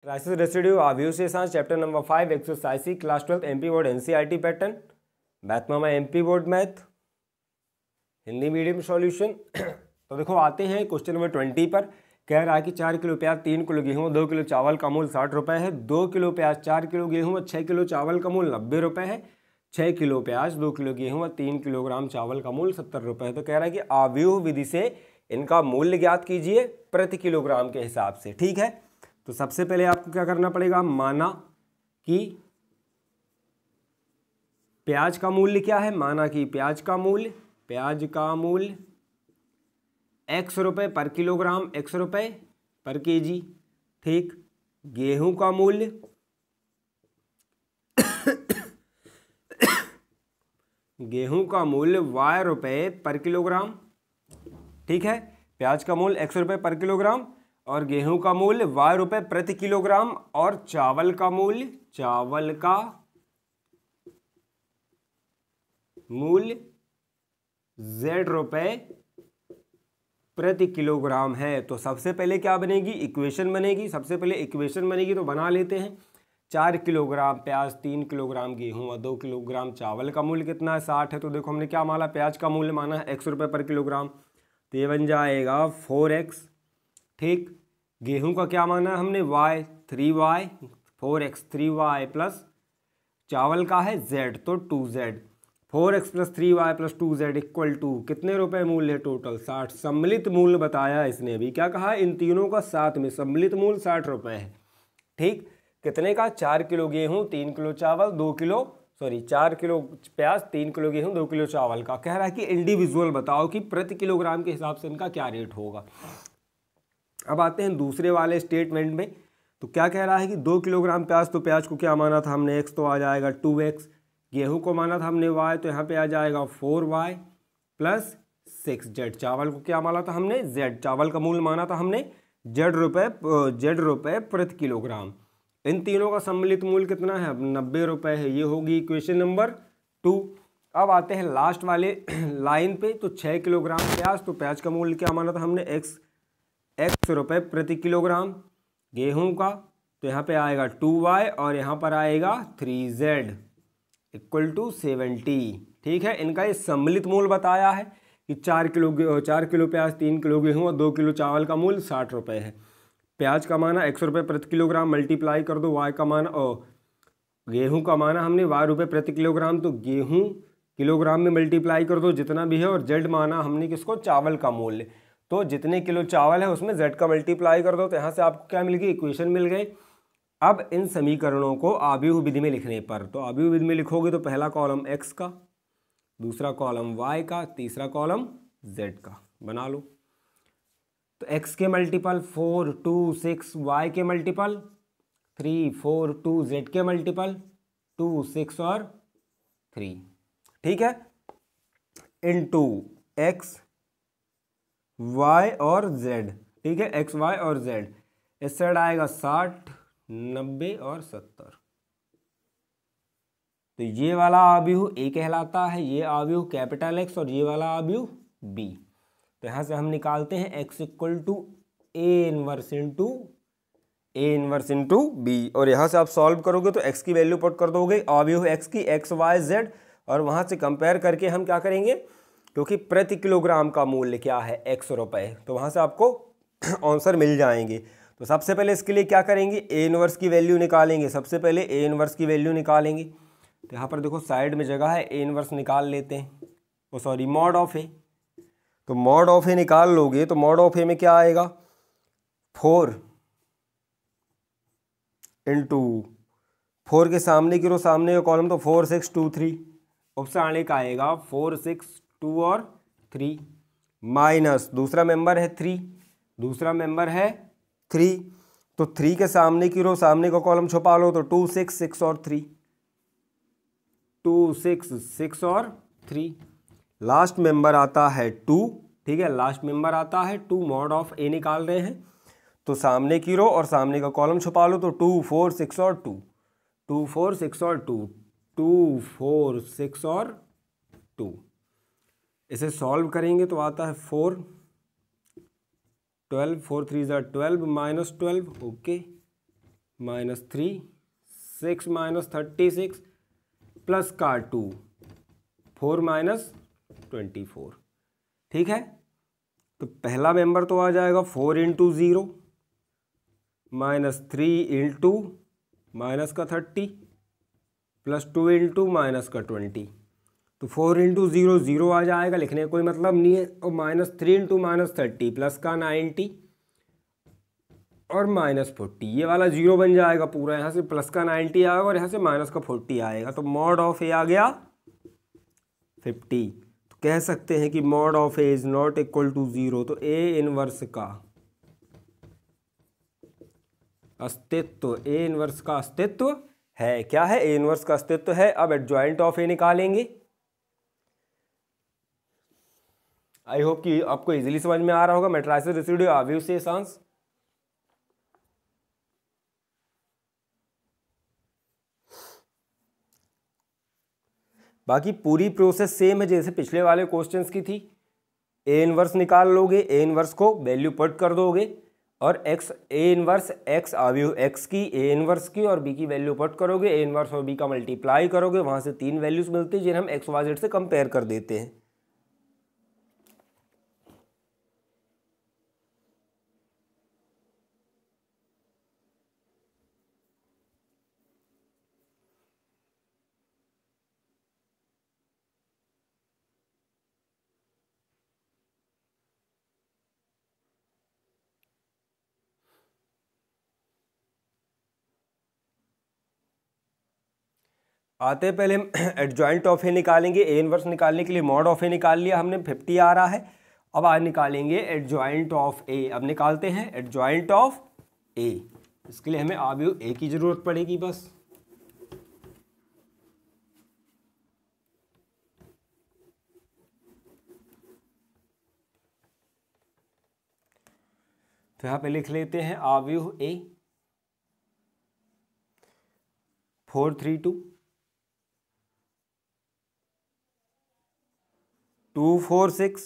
ट्राइसिस रेसिड्यू आव्यूसेशन chapter number 5 exercise C class 12 MP board NCERT pattern math मामा MP board math Hindi medium solution. तो देखो आते हैं क्वेश्चन नंबर 20 पर। कह रहा है कि 4 किलो प्याज 3 किलो गेहूँ 2 किलो चावल का मूल 60 रुपये है। 2 किलो प्याज 4 किलो गेहूँ और 6 किलो चावल का मूल 90 रुपये है। 6 किलो प्याज 2 किलो गेहूँ और 3 किलोग्राम चावल का मूल 70 रुपये है। तो कह रहा है कि आव्यूह विधि से इनका मूल्य ज्ञात कीजिए प्रति किलोग्राम के हिसाब से। ठीक है, तो सबसे पहले आपको क्या करना पड़ेगा, माना कि प्याज का मूल्य क्या है, माना कि प्याज का मूल्य x रुपये पर किलोग्राम, x रुपये पर केजी। ठीक, गेहूं का मूल्य y रुपये पर किलोग्राम। ठीक है, प्याज का मूल्य x रुपये पर किलोग्राम और गेहूं का मूल्य y रुपये प्रति किलोग्राम और चावल का मूल्य z रुपये प्रति किलोग्राम है। तो सबसे पहले क्या बनेगी, इक्वेशन बनेगी। सबसे पहले इक्वेशन बनेगी तो बना लेते हैं। 4 किलोग्राम प्याज 3 किलोग्राम गेहूं और 2 किलोग्राम चावल का मूल्य कितना है, 60 है। तो देखो हमने क्या माना, प्याज का मूल्य माना है x रुपये पर किलोग्राम, तो ये बन जाएगा 4x। ठीक, गेहूं का क्या माना है हमने, y 3y, 4x 3y plus चावल का है z तो 2z। 4x plus 3y plus 2z equal to कितने रुपए मूल्य है टोटल, 60। सम्मिलित मूल्य बताया इसने अभी, क्या कहा, इन तीनों का साथ में सम्मिलित मूल्य 60 रुपये है। ठीक, कितने का, 4 किलो गेहूं 3 किलो चावल 4 किलो प्याज 3 किलो गेहूं 2 किलो चावल का। कह रहा है कि इंडिविजुअल बताओ कि प्रति किलोग्राम के हिसाब से इनका क्या रेट होगा। अब आते हैं दूसरे वाले स्टेटमेंट में। तो क्या कह रहा है कि 2 किलोग्राम प्याज, तो प्याज को क्या माना था हमने, x, तो आ जाएगा 2x। गेहूं को माना था हमने y, तो यहाँ पे आ जाएगा 4y प्लस 6z। चावल को क्या माना था हमने, z। चावल का मूल्य माना था हमने z रुपये प्रति किलोग्राम। इन तीनों का सम्मिलित मूल्य कितना है, 90 रुपये है। ये होगी इक्वेशन नंबर 2। अब आते हैं लास्ट वाले लाइन पे। तो 6 किलोग्राम प्याज, तो प्याज का मूल्य क्या माना था हमने, x रुपये प्रति किलोग्राम। गेहूं का तो यहाँ पे आएगा 2y और यहाँ पर आएगा 3z इक्वल टू 70। ठीक है, इनका ये सम्मिलित मूल्य बताया है कि 4 किलो प्याज 3 किलो गेहूं और 2 किलो चावल का मूल्य 60 रुपये है। प्याज का माना x रुपये प्रति किलोग्राम, मल्टीप्लाई कर दो y का माना और गेहूं का माना हमने y रुपये प्रति किलोग्राम, तो गेहूं किलोग्राम में मल्टीप्लाई कर दो जितना भी है, और z माना हमने किसको, चावल का मूल्य। तो जितने किलो चावल है उसमें z का मल्टीप्लाई कर दो, तो यहाँ से आपको क्या मिल गई, इक्वेशन मिल गई। अब इन समीकरणों को आव्यूह विधि में लिखने पर, तो आव्यूह विधि में लिखोगे तो पहला कॉलम x का, दूसरा कॉलम y का, तीसरा कॉलम z का बना लो। तो x के मल्टीपल 4 2 6, y के मल्टीपल 3 4 2, z के मल्टीपल 2 6 और 3। ठीक है, इनटू x y और z। ठीक है, x y और z। इस साइड आएगा 60 90 और 70। तो ये वाला आव्यूह A कहलाता है, ये आव्यूह कैपिटल X और ये वाला आव्यूह B। तो यहाँ से हम निकालते हैं x equal to A inverse into B, और यहाँ से आप सॉल्व करोगे तो x की वैल्यू पुट कर दोगे, आव्यूह x की x y z, और वहाँ से कंपेयर करके हम क्या करेंगे, क्योंकि प्रति किलोग्राम का मूल्य क्या है, x रुपये, तो वहाँ से आपको आंसर मिल जाएंगे। तो सबसे पहले इसके लिए क्या करेंगे, A इनवर्स की वैल्यू निकालेंगे। सबसे पहले A इनवर्स की वैल्यू निकालेंगे। तो यहाँ पर देखो साइड में जगह है, A इनवर्स निकाल लेते हैं, ओ सॉरी मॉड ऑफ A। तो मॉड ऑफ A निकाल लोगे तो मॉड ऑफ A में क्या आएगा, 4 इंटू 4 के सामने की रो, सामने का कॉलम, तो 4 6 2 3। ऑप्शन आने का आएगा 4 6 2 और 3 माइनस दूसरा मेंबर है 3। तो 3 के सामने की रो, सामने का कॉलम छुपा लो, तो 2 6 6 और 3, 2 6 6 और 3। लास्ट मेंबर आता है 2। ठीक है, लास्ट मेंबर आता है 2। मॉड ऑफ A निकाल रहे हैं, तो सामने की रो और सामने का कॉलम छुपा लो, तो 2 4 6 और 2, 2 4 6 और 2, 2 4 6 और 2। इसे सॉल्व करेंगे तो आता है 4 12 4 3 ज़ा 12 -12, ओके, -3, 6 - 36 प्लस का 2, 4 - 24। ठीक है, तो पहला मेंबर तो आ जाएगा 4 × 0 -3 × -30 प्लस 2 × -20। तो 4 × 0 0 आ जाएगा, लिखने का कोई मतलब नहीं है। और -3 × -30 प्लस का 90 और -40, ये वाला 0 बन जाएगा पूरा, यहाँ से प्लस का 90 आएगा और यहाँ से माइनस का 40 आएगा। तो मॉड ऑफ ए आ गया 50। तो कह सकते हैं कि mod of A is not equal to 0। तो ए इनवर्स का अस्तित्व, ए इनवर्स का अस्तित्व है। क्या है? ए इनवर्स का अस्तित्व है। अब एडजॉइंट ऑफ ए निकालेंगे। आई होप कि आपको इजीली समझ में आ रहा होगा। मैट्रिसेस रेसिड्यू आव्यूह शेषांश। बाकी पूरी प्रोसेस सेम है जैसे पिछले वाले क्वेश्चंस की थी। ए इनवर्स निकाल लोगे, ए इनवर्स को वैल्यू पुट कर दोगे और एक्स, ए इनवर्स एक्स आव्यूह एक्स की, ए इनवर्स की और बी की वैल्यू पुट करोगे, ए इनवर्स और बी का मल्टीप्लाई करोगे, वहां से 3 वैल्यूज मिलती है जिन्हें हम एक्स वाई जेड से कंपेयर कर देते हैं। आते पहले हम एडजॉइंट ऑफ ए निकालेंगे। ए इनवर्स निकालने के लिए मॉड ऑफ ए निकाल लिया हमने, 50 आ रहा है। अब आज निकालेंगे एडजॉइंट ऑफ ए। अब निकालते हैं एडजॉइंट ऑफ ए। इसके लिए हमें आव्यूह ए की जरूरत पड़ेगी बस। तो यहाँ पे लिख लेते हैं आव्यूह ए 432 246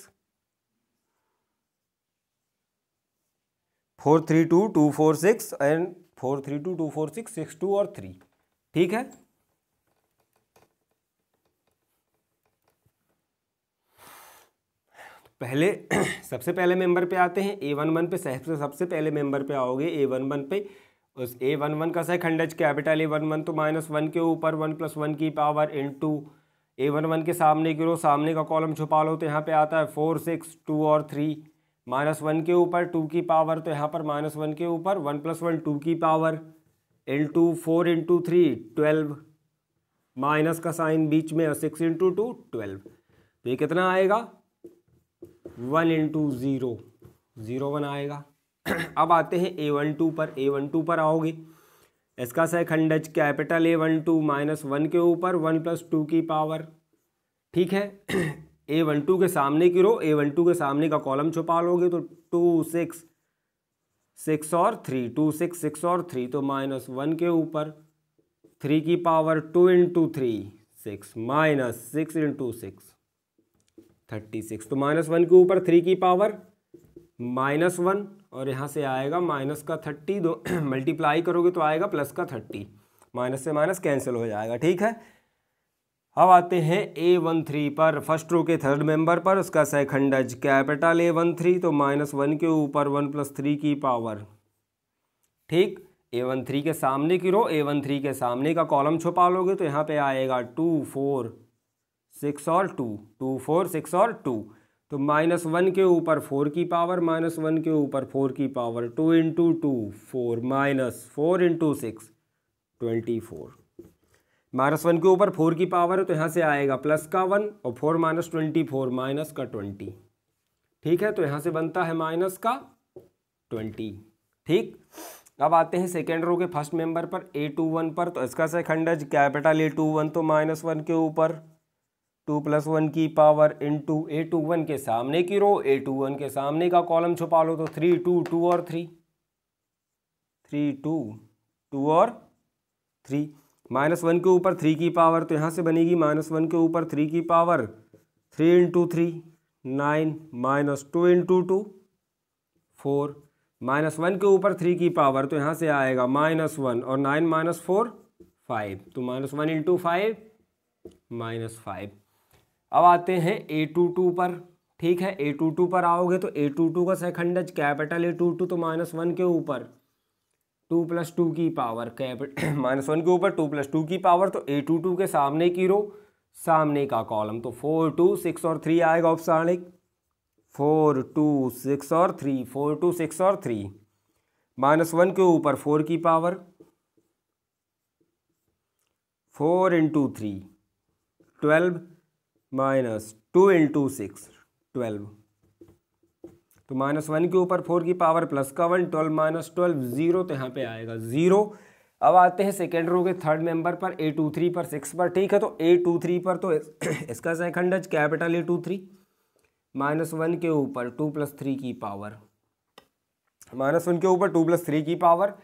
432 246 एंड 432 246 62 और 3। ठीक है, पहले सबसे पहले मेंबर पे आते हैं। A11 पे सबसे पहले मेंबर पे आओगे A11 पे। उस A11 का सेकंड कैपिटल A11 तो -1 के ऊपर 1 + 1 की पावर इंटू A11 के सामने की रो, सामने का कॉलम छुपा लो तो यहाँ पे आता है 4 6 2 और 3। -1 के ऊपर 2 की पावर, तो यहाँ पर -1 के ऊपर 1 + 1 2 की पावर इंटू 4 × 3 12, माइनस का साइन बीच में, 6 × 2 12। तो ये कितना आएगा? 1 × 0 0 1 आएगा। अब आते हैं A12 पर। A12 पर आओगे, इसका सेकंड कैपिटल A12 -1 के ऊपर 1 + 2 की पावर। ठीक है, A12 के सामने की रो, A12 के सामने का कॉलम छुपा लोगे तो 2 6 6 और 3, 2 6 6 और 3, तो -1 के ऊपर 3 की पावर 2 × 3 6 -6 × 6 36। तो -1 के ऊपर 3 की पावर -1 और यहाँ से आएगा माइनस का 30। दो मल्टीप्लाई करोगे तो आएगा प्लस का 30। माइनस से माइनस कैंसिल हो जाएगा। ठीक है, अब आते हैं A13 पर, फर्स्ट रो के थर्ड मेंबर पर। उसका सेकंड कैपिटल A13 तो -1 के ऊपर 1 + 3 की पावर। ठीक, A13 के सामने की रो, A13 के सामने का कॉलम छुपा लोगे तो यहाँ पे आएगा 2 4 6 और 2, 2 4 6 और 2। तो -1 के ऊपर 4 की पावर, -1 के ऊपर 4 की पावर, 2 × 2 4 -4 × 6 24। -1 के ऊपर 4 की पावर है तो यहाँ से आएगा प्लस का 1 और 4 - 24 माइनस का 20। ठीक है, तो यहाँ से बनता है माइनस का 20। ठीक, अब आते हैं सेकेंड रो के फर्स्ट मेंबर पर A21 पर। तो इसका सेकंड कैपिटल A21 तो -1 के ऊपर 2 + 1 की पावर इंटू A21 के सामने की रो, A21 के सामने का कॉलम छुपा लो तो 3 2 2 और 3, 3 2 2 और 3। -1 के ऊपर 3 की पावर तो यहाँ से बनेगी -1 के ऊपर 3 की पावर 3 × 3 9 -2 × 2 4। -1 के ऊपर 3 की पावर, तो यहाँ से आएगा -1 और 9 - 4 5, तो -1 × 5 -5। अब आते हैं A22 पर। ठीक है, A22 पर आओगे तो A22 का सेकंडज कैपिटल A22, तो -1 के ऊपर 2 + 2 की पावर -1 के ऊपर 2 + 2 की पावर, तो A22 के सामने की रो सामने का कॉलम, तो 4 2 6 और 3 आएगा औपचारिक 4 2 6 और 3, 4 2 6 और 3। -1 के ऊपर 4 की पावर 4 × 3 12 -2 × 6 12, तो -1 के ऊपर 4 की पावर प्लस का 1, 12 - 12 0, तो यहाँ पे आएगा 0। अब आते हैं सेकेंड रो के थर्ड मेंबर पर A23 पर 6 पर। ठीक है, तो A23 पर तो इसका सेकंडज कैपिटल A23, -1 के ऊपर 2 + 3 की पावर, -1 के ऊपर 2 + 3 की पावर,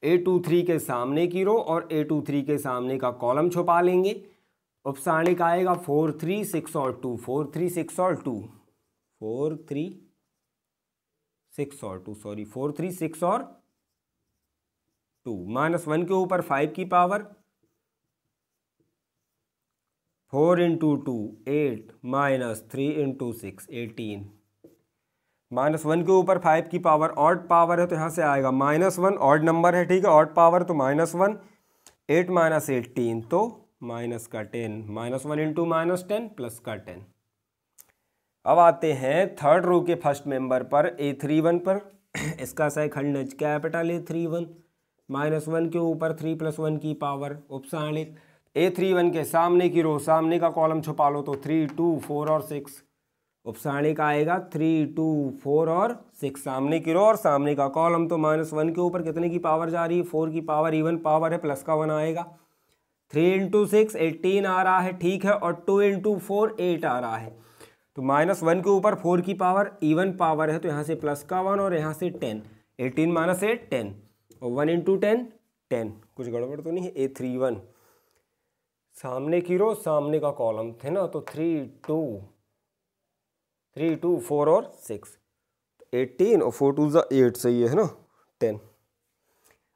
A23 के सामने की रो और A23 के सामने का कॉलम छुपा लेंगे। उपसारणिक आएगा 4 3 6 और 2, 4 3 6 और 2, 4 3 6 और 2, सॉरी 4 3 6 और 2। -1 के ऊपर 5 की पावर 4 × 2 8 -3 × 6 18। -1 के ऊपर 5 की पावर ऑड पावर है, तो यहाँ से आएगा -1, ऑड नंबर है। ठीक है, ऑड पावर तो -1, 8 - 18, तो माइनस का 10, -1 × -10 प्लस का 10। अब आते हैं थर्ड रो के फर्स्ट मेंबर पर A31 पर। इसका सेकंडज कैपिटल A31, -1 के ऊपर 3 + 1 की पावर, उपसारणिक A31 के सामने की रो सामने का कॉलम छुपा लो, तो 3 2 4 और 6, उपसारणिक आएगा 3 2 4 और 6, सामने की रो और सामने का कॉलम, तो -1 के ऊपर कितने की पावर जा रही है, 4 की पावर, इवन पावर है, प्लस का 1 आएगा, 3 × 6 18 आ रहा है। ठीक है, और 2 × 4 8 आ रहा है, तो -1 के ऊपर 4 की पावर इवन पावर है, तो यहाँ से प्लस का 1 और यहाँ से 10, 18 - 8 10, और 1 × 10 10। कुछ गड़बड़ तो नहीं है। A31 सामने की रो सामने का कॉलम थे ना, तो 3 2 4 और 6, 18 और 4 2 8, सही है ना, 10।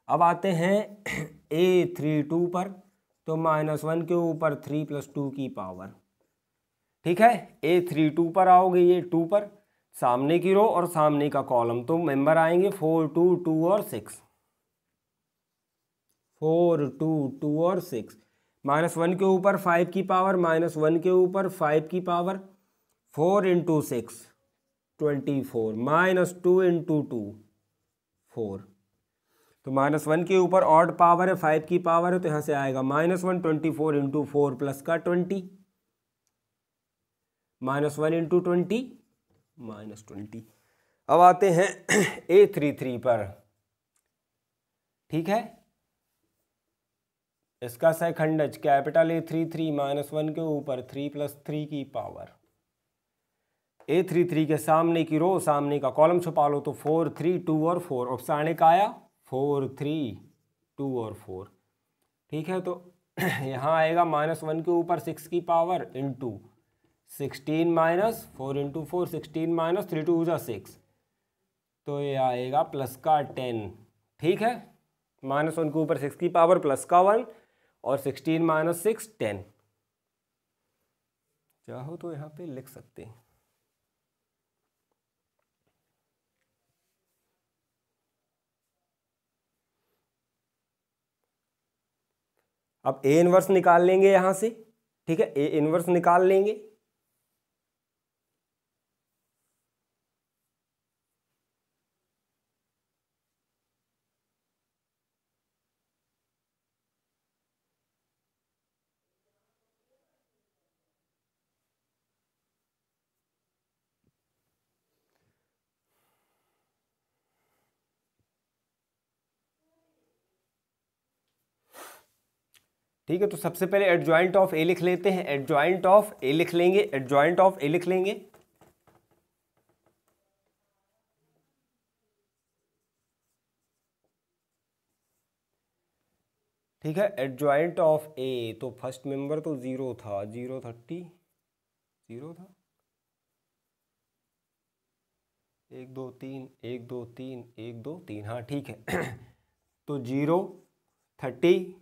अब आते हैं A32 पर, तो -1 के ऊपर 3 + 2 की पावर। ठीक है, A32 पर आओगे, ये 2 पर सामने की रो और सामने का कॉलम, तो मेंबर आएंगे 4 2 2 और 6, 4 2 2 और 6। -1 के ऊपर 5 की पावर, -1 के ऊपर 5 की पावर, 4 × 6 24, -2 × 2 4, तो -1 के ऊपर ऑड पावर है, 5 की पावर है, तो यहाँ से आएगा -1 24 × 4 प्लस का 20, -1 × 20 -20। अब आते हैं A33 पर। ठीक है, इसका सेकंडज कैपिटल A33, -1 के ऊपर 3 + 3 की पावर, A33 के सामने की रो सामने का कॉलम छुपा लो, तो 4 3 2 और 4, उपसारणिक आया 4 3 2 और 4। ठीक है, तो यहाँ आएगा -1 के ऊपर 6 की पावर इंटू 16 - 4 × 4, 16 - 3 2 6, तो ये आएगा प्लस का 10। ठीक है, -1 के ऊपर 6 की पावर प्लस का 1 और 16 - 6 10। चाहो तो यहाँ पे लिख सकते हैं। अब A इनवर्स निकाल लेंगे यहाँ से। ठीक है, A इनवर्स निकाल लेंगे। ठीक है, तो सबसे पहले एडजॉइंट ऑफ ए लिख लेते हैं। एडजॉइंट ऑफ ए लिख लेंगे, एडजॉइंट ऑफ ए लिख लेंगे। ठीक है, एडजॉइंट ऑफ ए, तो फर्स्ट मेंबर तो 0 था, 0 30 0 था, 1 2 3 1 2 3 1 2 3, हाँ ठीक है। तो 0 30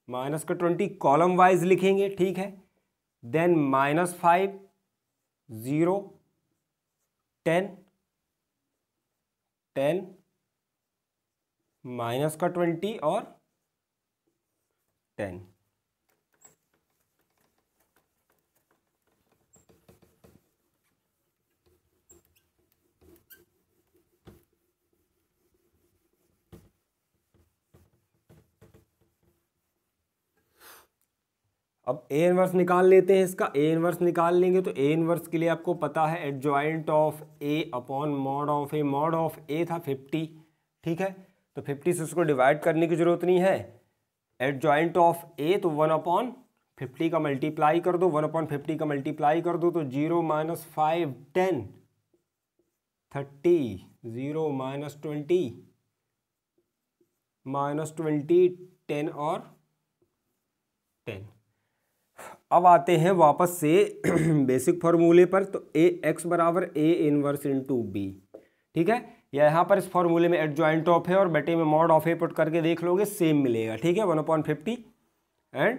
माइनस का 20 कॉलम वाइज लिखेंगे, ठीक है। देन -5 0 10 10 माइनस का 20 और 10। अब ए इनवर्स निकाल लेते हैं इसका। ए इनवर्स निकाल लेंगे तो ए इनवर्स के लिए आपको पता है adjoint of A upon mod of A. Mod of A था 50, ठीक है। तो 50 से उसको डिवाइड करने की जरूरत नहीं है। एडजॉइंट ऑफ ए तो 1/50 का मल्टीप्लाई कर दो, 1/50 का मल्टीप्लाई कर दो तो 0 - 5 10 30 0 - 20 -20 10 और 10। अब आते हैं वापस से बेसिक फॉर्मूले पर। तो ए एक्स बराबर ए इनवर्स इंटू बी, ठीक है। या यहाँ पर इस फॉर्मूले में एडजॉइंट ऑफ है और बटे में मॉड ऑफ ए पुट करके देख लोगे सेम मिलेगा, ठीक है। 1/50 एंड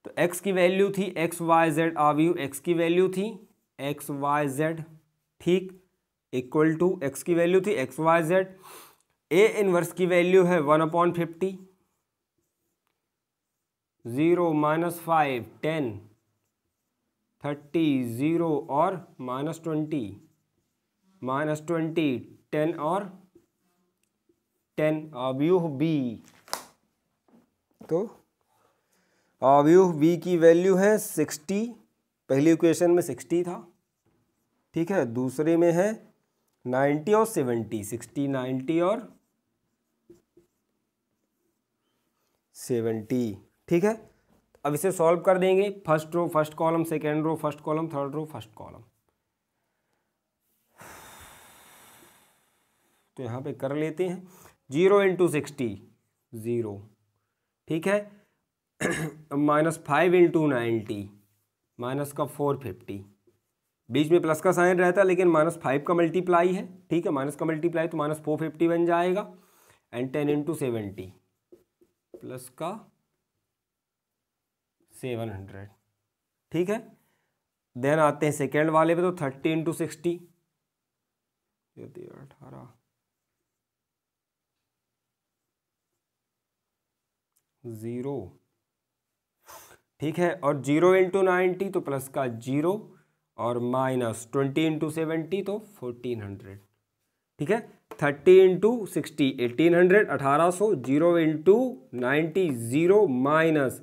तो एक्स की वैल्यू थी एक्स वाई जेड, आव्यूह एक्स की वैल्यू थी एक्स वाई जेड, ठीक, इक्वल टू एक्स की वैल्यू थी x y z. A inverse की वैल्यू है 1/50 0 - 5 10 30 0 और -20 10 और 10। आव्यूह बी, तो आव्यूह बी की वैल्यू है 60। पहली इक्वेशन में 60 था, ठीक है। दूसरे में है 90 और 70, 60 90 और 70, ठीक है। अब इसे सॉल्व कर देंगे। First row first column, second row first column, third row first column. तो यहाँ पे कर लेते हैं 0 × 60 0, ठीक है। -5 × 90 माइनस का 450, बीच में प्लस का साइन रहता है लेकिन -5 का मल्टीप्लाई है, ठीक है। माइनस का मल्टीप्लाई तो -450 बन जाएगा। एंड 10 × 70 प्लस का 700, ठीक है। देन आते हैं सेकेंड वाले पे। तो 30 × 60 18 0, ठीक है। और 0 × 90 तो प्लस का 0 और -20 × 70 तो 1400, ठीक है। 30 × 60 1800 1800, 0 × 90 0 माइनस,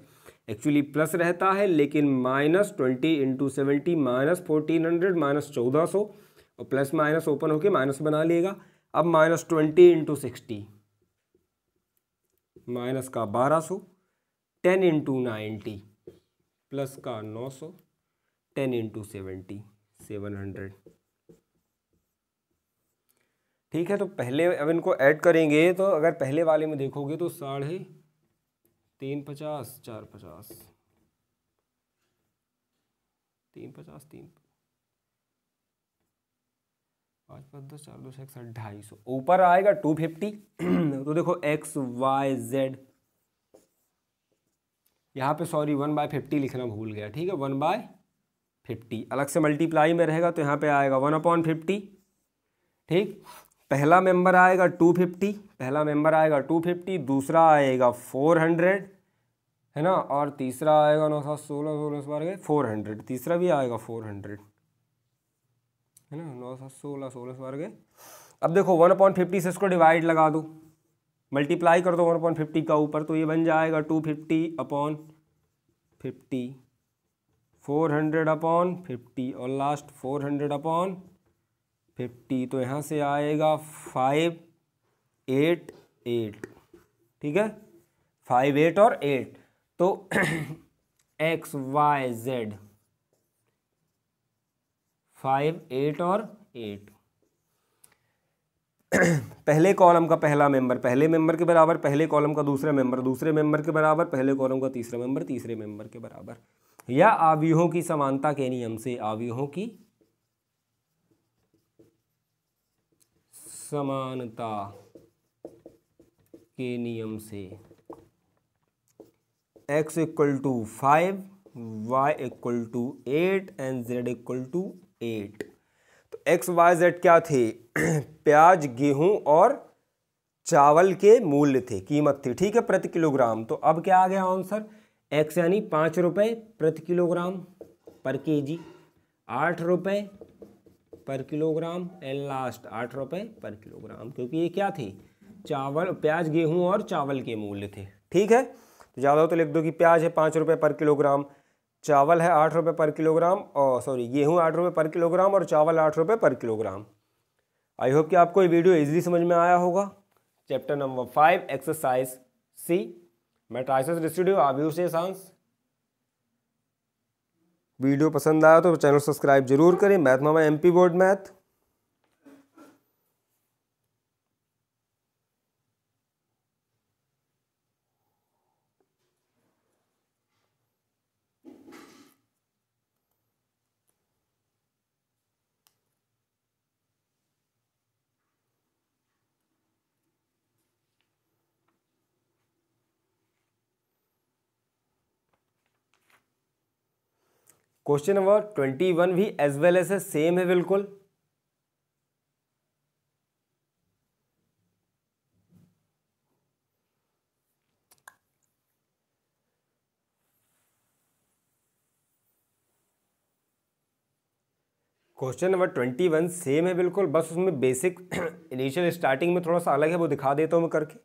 एक्चुअली प्लस रहता है लेकिन -20 × 70 -1400 -1400 और प्लस माइनस ओपन होके माइनस बना लेगा। अब -20 × 60 माइनस का 1200, 10 × 90 प्लस का 900, 10 × 70 700, ठीक है। तो पहले अब इनको ऐड करेंगे तो अगर पहले वाले में देखोगे तो 350 450 350 3 5 5 10 4 2 6 250, ऊपर आएगा 250। तो देखो एक्स वाई जेड, यहाँ पे सॉरी 1/50 लिखना भूल गया, ठीक है। 1/50 अलग से मल्टीप्लाई में रहेगा तो यहाँ पे आएगा 1/50, ठीक। पहला मेंबर आएगा 250, पहला मेंबर आएगा 250, दूसरा आएगा 400, है ना। और तीसरा आएगा 9 7 16 16 बार गए 400, तीसरा भी आएगा 400, है ना। 9 7 16 16 बार गए। अब देखो 1/50 से इसको डिवाइड लगा दो, मल्टीप्लाई कर दो 1/50 का ऊपर, तो ये बन जाएगा 250/50, 400/50 और लास्ट 400/50। तो यहाँ से आएगा 588, ठीक है। 5 8 और 8, तो एक्स वाई जेड 5 8 और 8। पहले कॉलम का पहला मेंबर पहले मेंबर के बराबर, पहले कॉलम का दूसरा मेंबर दूसरे मेंबर के बराबर, पहले कॉलम का तीसरा मेंबर तीसरे मेंबर के बराबर। या आव्यूहों की समानता के नियम से, आव्यूहों की समानता के नियम से x equal to 5, y equal to 8 and z equal to 8। तो x y z क्या थे? प्याज, गेहूं और चावल के मूल्य थे, कीमत थी, ठीक है, प्रति किलोग्राम। तो अब क्या आ गया आंसर? x यानी 5 रुपये प्रति किलोग्राम पर केजी, 8 रुपये पर किलोग्राम एंड लास्ट 8 रुपये पर किलोग्राम, क्योंकि ये क्या थे? चावल, प्याज, गेहूं और चावल के मूल्य थे, ठीक है। तो ज़्यादा हो तो लिख दो कि प्याज है 5 रुपये पर किलोग्राम, चावल है 8 रुपये पर किलोग्राम, और सॉरी गेहूं 8 रुपये पर किलोग्राम और चावल 8 रुपये पर किलोग्राम। आई होप कि आपको ये वीडियो इजीली समझ में आया होगा। चैप्टर नंबर 5 एक्सरसाइज सी, मैट्रिसेस रेसिड्यू आव्यूह शेषांश। वीडियो पसंद आया तो चैनल सब्सक्राइब जरूर करें। मैथ मामा MP board math. Question number 21 भी एज वेल एज सेम है बिल्कुल। क्वेश्चन नंबर 21 सेम है बिल्कुल, बस उसमें बेसिक इनिशियल स्टार्टिंग में थोड़ा सा अलग है, वो दिखा देता हूँ मैं करके।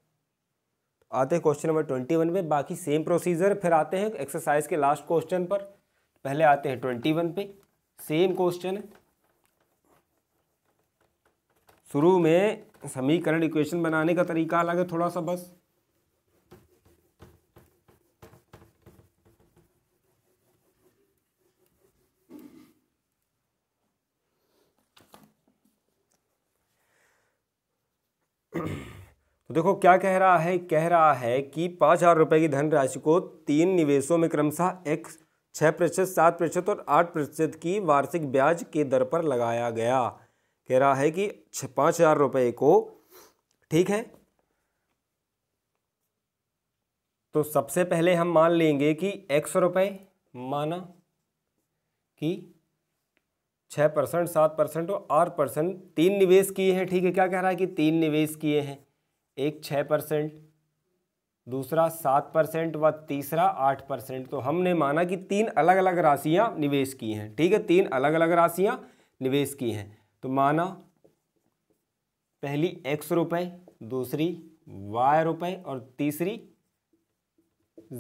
आते हैं क्वेश्चन नंबर 21 पे, बाकी सेम प्रोसीजर। फिर आते हैं एक्सरसाइज के लास्ट क्वेश्चन पर। पहले आते हैं 21 पे, सेम क्वेश्चन है। शुरू में समीकरण इक्वेशन बनाने का तरीका अलग है थोड़ा सा बस। तो देखो क्या कह रहा है कि 5,000 रुपये की धनराशि को 3 निवेशों में क्रमशः x 6%, 7% और 8% की वार्षिक ब्याज के दर पर लगाया गया। कह रहा है कि 5,000 रुपये को, ठीक है, तो सबसे पहले हम मान लेंगे कि x रुपये माना कि 6%, 7% और 8% 3 निवेश किए हैं, ठीक है। क्या कह रहा है कि 3 निवेश किए हैं, एक 6%, दूसरा 7% व तीसरा 8%। तो हमने माना कि 3 अलग अलग राशियां निवेश की हैं, ठीक है, 3 अलग अलग राशियां निवेश की हैं। तो माना पहली x रुपये, दूसरी y रुपये और तीसरी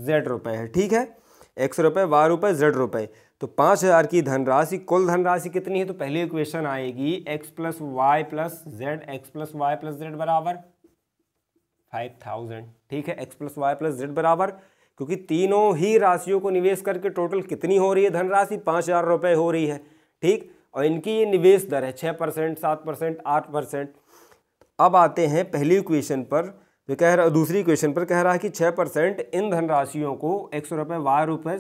z रुपये है, ठीक है। x रुपये, y रुपये, z रुपये। तो 5,000 की धनराशि, कुल धनराशि कितनी है? तो पहली इक्वेशन आएगी x plus y plus z, x plus y plus z बराबर 5,000, ठीक है। x plus y plus z बराबर, क्योंकि तीनों ही राशियों को निवेश करके टोटल कितनी हो रही है धनराशि? 5,000 रुपये हो रही है, ठीक। और इनकी ये निवेश दर है 6%, 7%, 8%। अब आते हैं पहली इक्वेशन पर, जो कह रहा, दूसरी इक्वेशन पर कह रहा है कि 6% इन धनराशियों को x रुपये, y रुपये,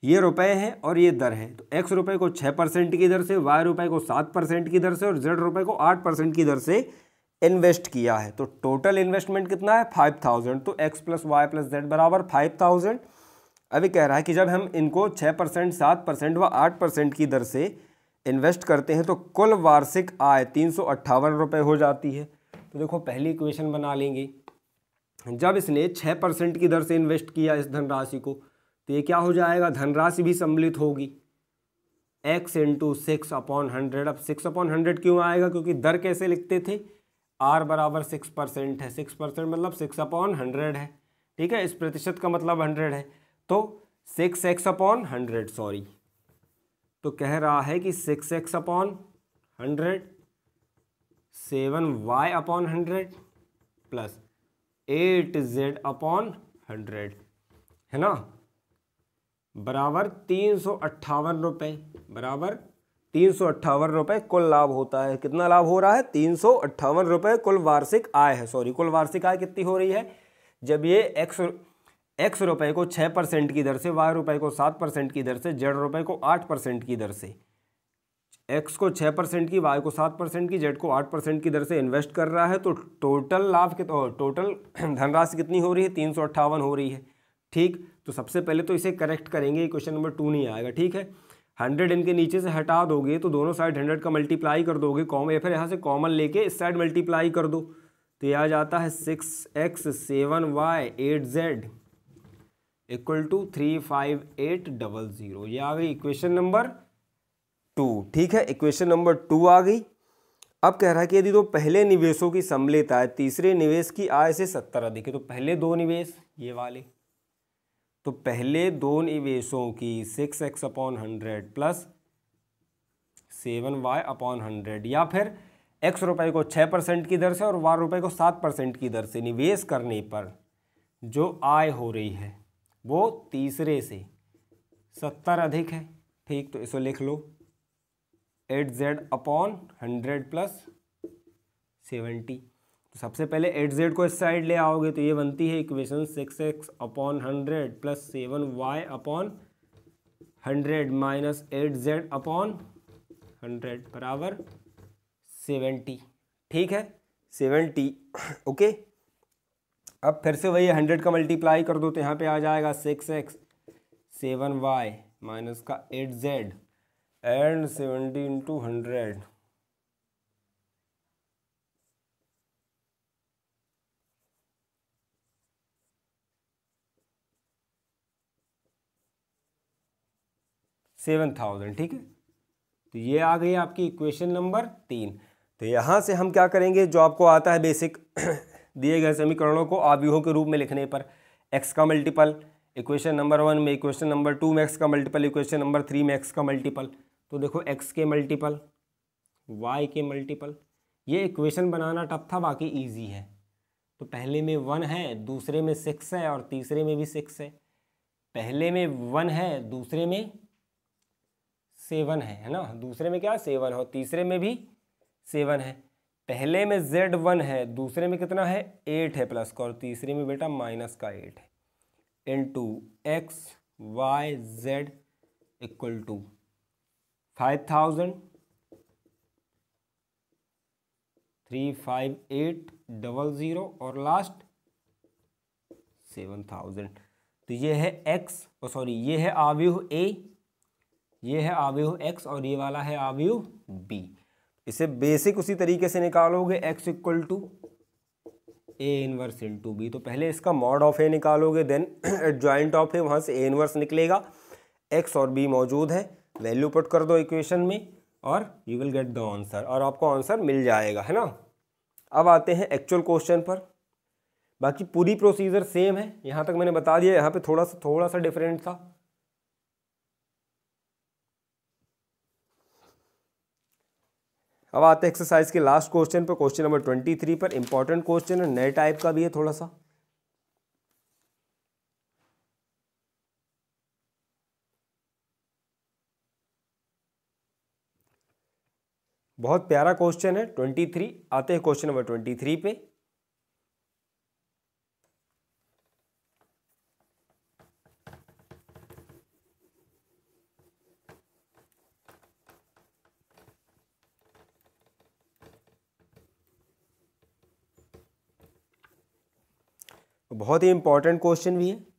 ये रुपए हैं और ये दर है। तो x रुपये को 6% की दर से, y रुपये को 7% की दर से और z रुपये को 8% की दर से इन्वेस्ट किया है। तो टोटल इन्वेस्टमेंट कितना है? 5,000। तो x plus y plus z बराबर 5,000। अभी कह रहा है कि जब हम इनको 6%, 7% व 8% की दर से इन्वेस्ट करते हैं तो कुल वार्षिक आय 358 रुपये हो जाती है। तो देखो पहली इक्वेशन बना लेंगे। जब इसने 6% की दर से इन्वेस्ट किया इस धनराशि को, तो ये क्या हो जाएगा? धनराशि भी सम्मिलित होगी, x इंटू 6/100। अब 6/100 क्यों आएगा? क्योंकि दर कैसे लिखते थे? r बराबर 6% है, 6% मतलब 6/100 है, ठीक है। इस प्रतिशत का मतलब 100 है, तो 6x/100, सॉरी। तो कह रहा है कि 6x/100, 7y/100 प्लस 8z/100, है ना, बराबर 358 रुपये, बराबर 358 रुपये कुल लाभ होता है। कितना लाभ हो रहा है? 358 रुपये कुल वार्षिक आय है, सॉरी, कुल वार्षिक आय कितनी हो रही है? जब ये x रुपये को 6% की दर से, y रुपये को 7% की दर से, z रुपये को 8% की दर से एक्स को 6% की, वाई को 7% की, जेड को 8% की दर से इन्वेस्ट कर रहा है, तो टोटल लाभ टोटल धनराशि कितनी हो रही है? 358 हो रही है। ठीक, तो सबसे पहले तो इसे करेक्ट करेंगे, क्वेश्चन नंबर 2 नहीं आएगा। ठीक है, 100 इनके नीचे से हटा दोगे तो दोनों साइड 100 का मल्टीप्लाई कर दोगे कॉमन, या फिर यहाँ से कॉमन लेके इस साइड मल्टीप्लाई कर दो, तो ये आ जाता है 6x 7y 8z equal to 35800। ये आ गई इक्वेशन नंबर 2। ठीक है, इक्वेशन नंबर 2 आ गई। अब कह रहा है कि यदि तो पहले निवेशों की सम्मिलित आय तीसरे निवेश की आय से 70 अधिक है, तो पहले दो निवेश ये वाले, तो पहले दो निवेशों की 6x upon 100 plus 7y upon 100, या फिर x रुपए को 6% की दर से और y रुपए को 7% की दर से निवेश करने पर जो आय हो रही है वो तीसरे से 70 अधिक है। ठीक, तो इसको लिख लो 8z अपॉन 100 प्लस 70। तो सबसे पहले 8z को इस साइड ले आओगे तो ये बनती है equation 6x upon 100 plus 7y upon 100 minus 8z upon 100 बराबर 70। ठीक है, 70। ओके, अब फिर से वही 100 का मल्टीप्लाई कर दो तो यहाँ पे आ जाएगा 6x 7y माइनस का 8z एंड 70 इंटू 100। $7,000। ठीक है, तो ये आ गई आपकी इक्वेशन नंबर 3। तो यहाँ से हम क्या करेंगे, जो आपको आता है बेसिक दिए गए समीकरणों को आव्यूहों के रूप में लिखने पर, x का मल्टीपल इक्वेशन नंबर 1 में, इक्वेशन नंबर 2 में x का मल्टीपल, इक्वेशन नंबर 3 में x का मल्टीपल। तो देखो x के मल्टीपल, y के मल्टीपल, ये इक्वेशन बनाना टफ था, बाकी इजी है। तो पहले में 1 है, दूसरे में 6 है और तीसरे में भी 6 है। पहले में 1 है, दूसरे में 7 है ना, दूसरे में क्या 7 है और तीसरे में भी 7 है। पहले में Z1 है, दूसरे में कितना है 8 है प्लस का, और तीसरे में बेटा माइनस का 8 है, into x y z equal to 5000 35800 और लास्ट 7000। तो ये है x, सॉरी ये है आव्यूह A, ये है आव्यूह x और ये वाला है आव्यूह B। इसे बेसिक उसी तरीके से निकालोगे, x equal to A inverse into B। तो पहले इसका मॉड ऑफ A निकालोगे, देन एडजॉइंट ऑफ A, वहाँ से A इनवर्स निकलेगा। x और B मौजूद है, वैल्यू पुट कर दो इक्वेशन में और you will get the answer, और आपको आंसर मिल जाएगा, है ना। अब आते हैं एक्चुअल क्वेश्चन पर। बाकी पूरी प्रोसीजर सेम है, यहाँ तक मैंने बता दिया, यहाँ पे थोड़ा सा डिफरेंट था। अब आते हैं एक्सरसाइज के लास्ट क्वेश्चन पर, क्वेश्चन नंबर 23 पर। इंपॉर्टेंट क्वेश्चन है, नए टाइप का भी है थोड़ा सा। बहुत प्यारा क्वेश्चन है 23। आते हैं क्वेश्चन नंबर 23 पे। बहुत ही इंपॉर्टेंट क्वेश्चन भी है।